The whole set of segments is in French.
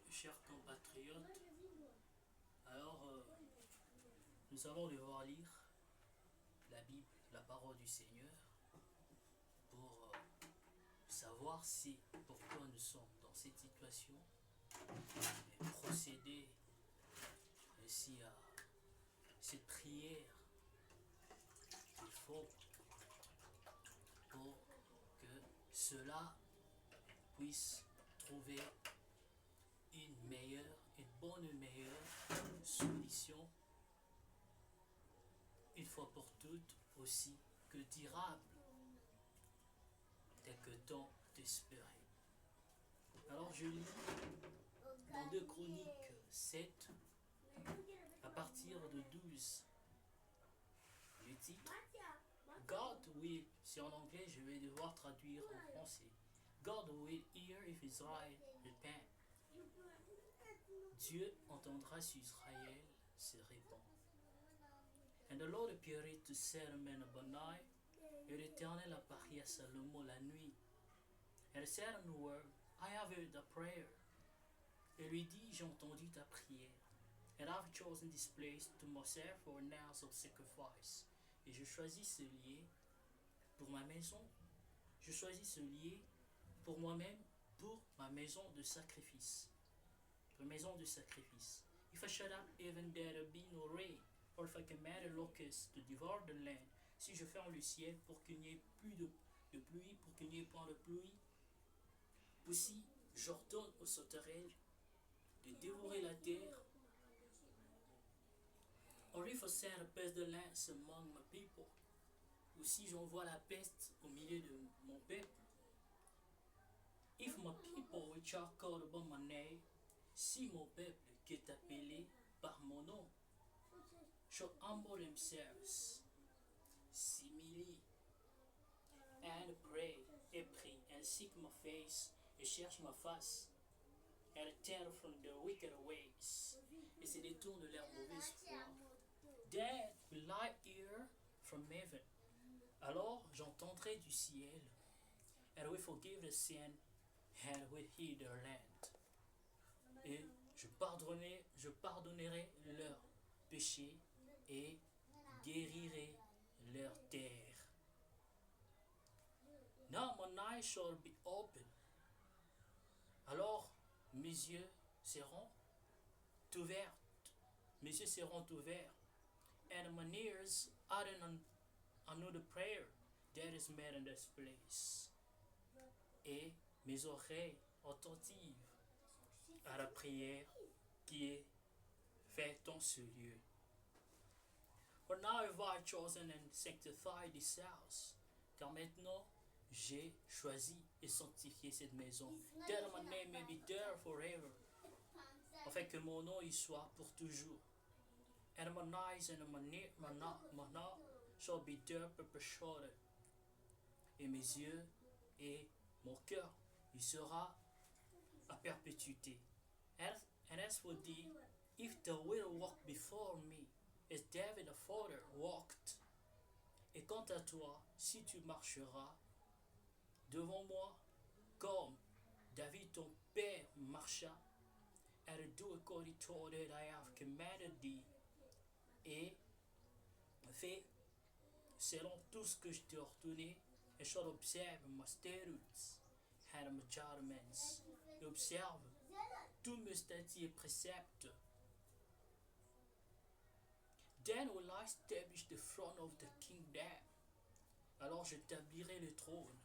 chers compatriotes, alors nous allons devoir lire la Bible, la parole du Seigneur, pour savoir si, pourquoi nous sommes dans cette situation, et procéder ainsi à cette prière qu'il faut pour que cela puisse trouver une bonne solution, une fois pour toutes, aussi que durable, tel que temps d'espérer. Alors je lis dans 2 Chroniques 7, à partir de 12, le titre God will, c'est en anglais, je vais devoir traduire en français. God will hear if Israel repent. Dieu entendra si Israël se répand. And the Lord appeared to Solomon by night, et l'Éternel apparut à Salomon la nuit. And said unto her, I have heard thy prayer. Et lui dit, j'ai entendu ta prière. And I have chosen this place to myself for an house of sacrifice. Et je choisis ce lieu pour ma maison. Je choisis ce lieu pour moi-même, pour ma maison de sacrifice. Pour maison de sacrifice. If I shut up even there be no rain, or if I command a locust to devour the land, si je ferme le ciel pour qu'il n'y ait plus de pluie, pour qu'il n'y ait point de pluie, aussi j'ordonne aux sauterelles de dévorer la terre, or if I send a pestilence among my people, ou si j'envoie la peste au milieu de mon peuple, if my people which are called by my name, si mon peuple qui est appelé par mon nom, shall humble themselves, s'humilient, and pray, et prie, and seek my face, et cherche ma face, and turn from their wicked ways, et se détourne de leur mauvaise foi, then will I hear from heaven, alors j'entendrai du ciel, and will forgive the sin, and will heal their land, et je pardonnerai leurs péchés et guérirai leur terre. Now my eyes shall be open. Alors mes yeux seront ouverts. Mes yeux seront ouverts. And my ears attend another prayer that is made in this place. Et mes oreilles attentives à la prière qui est faite en ce lieu. For now have I chosen and sanctified this house. Car maintenant, j'ai choisi et sanctifié cette maison. That my name may be there forever. Afin que mon nom y soit pour toujours. And my eyes and my mouth shall be there perpetually. Et mes yeux et mon cœur y sera à perpétuité. And as for thee, if thou wilt walk before me, as David the father walked, et quant à toi, si tu marcheras devant moi, comme David ton père marcha, and do according to all that I have commanded thee, et fais selon tout ce que je t'ai ordonné, and shall observe my statutes and my judgments, et observe tous mes statuts et préceptes. Then will I establish the throne of the kingdom. Alors j'établirai le trône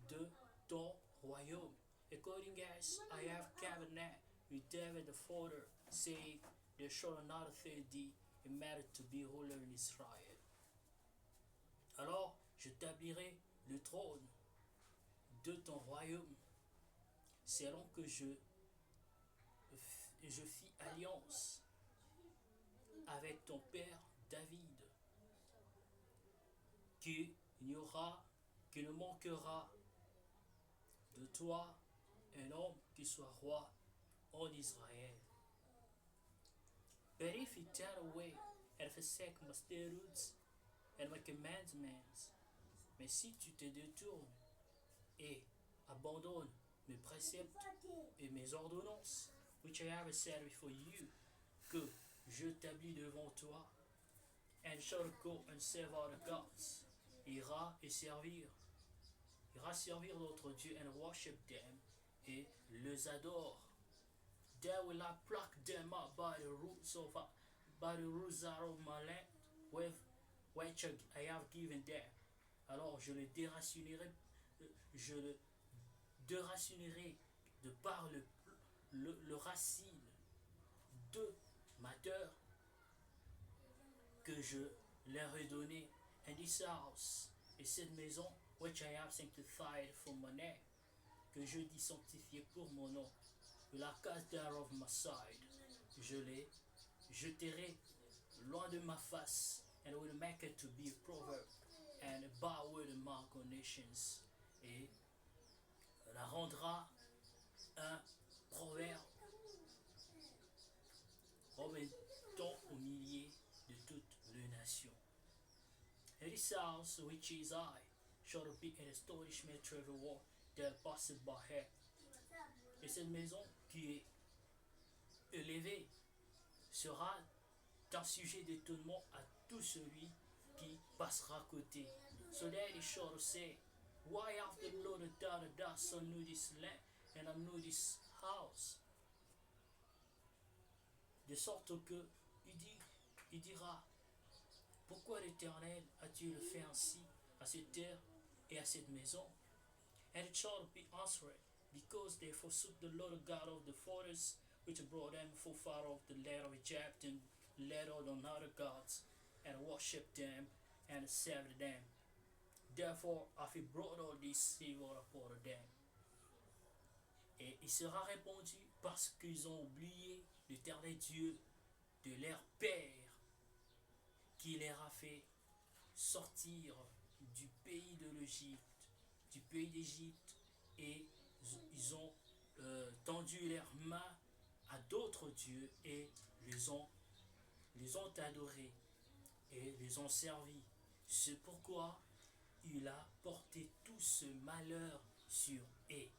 de ton royaume, according as I have covenanted with David the father, saying, there shall not fail thee a matter to be ruler in Israel. Alors j'établirai le trône de ton royaume, selon que je fis alliance avec ton père David, qu'il ne manquera de toi un homme qui soit roi en Israël. But if he turn away and forsake my statutes and my commandments, mais si tu te détournes et abandonnes mes préceptes et mes ordonnances, which I have set before you, que j'établis devant toi, and shall go and serve other gods, ira servir d'autres dieux and worship them, et les adore. There will I pluck them up by the roots out of my land, with which I have given them. Alors je le déracinerai de par le racine de ma terre que je leur ai donné. And this house, et cette maison, which I have sanctified for my name, que je dis sanctifié pour mon nom, will I cast thereof my side, je les jeterai loin de ma face, and will make it to be a proverb, and a byword among all nations, et la rendra un proverbe remettant au milieu de toutes les nations. And this house which is I shall be an astonishment to everyone that passeth by her. Et cette maison qui est élevée sera un sujet d'étonnement à tout celui qui passera à côté. So that he shall say, why hath the Lord done thus unto this land and unto this house? De sorte que il dira, pourquoi l'Éternel a-t-il fait ainsi à cette terre et à cette maison? And it shall be answered, because they forsook the Lord God of the fathers, which brought them forth out of the land of Egypt, and led on other gods, and worshipped them, and served them. Therefore hath he brought all this evil upon them. Et il sera répondu, parce qu'ils ont oublié l'Éternel Dieu de leur père, qui les a fait sortir du pays de l'Égypte, du pays d'Égypte, et ils ont tendu leurs mains à d'autres dieux et les ont adorés et les ont servis. C'est pourquoi il a porté tout ce malheur sur eux.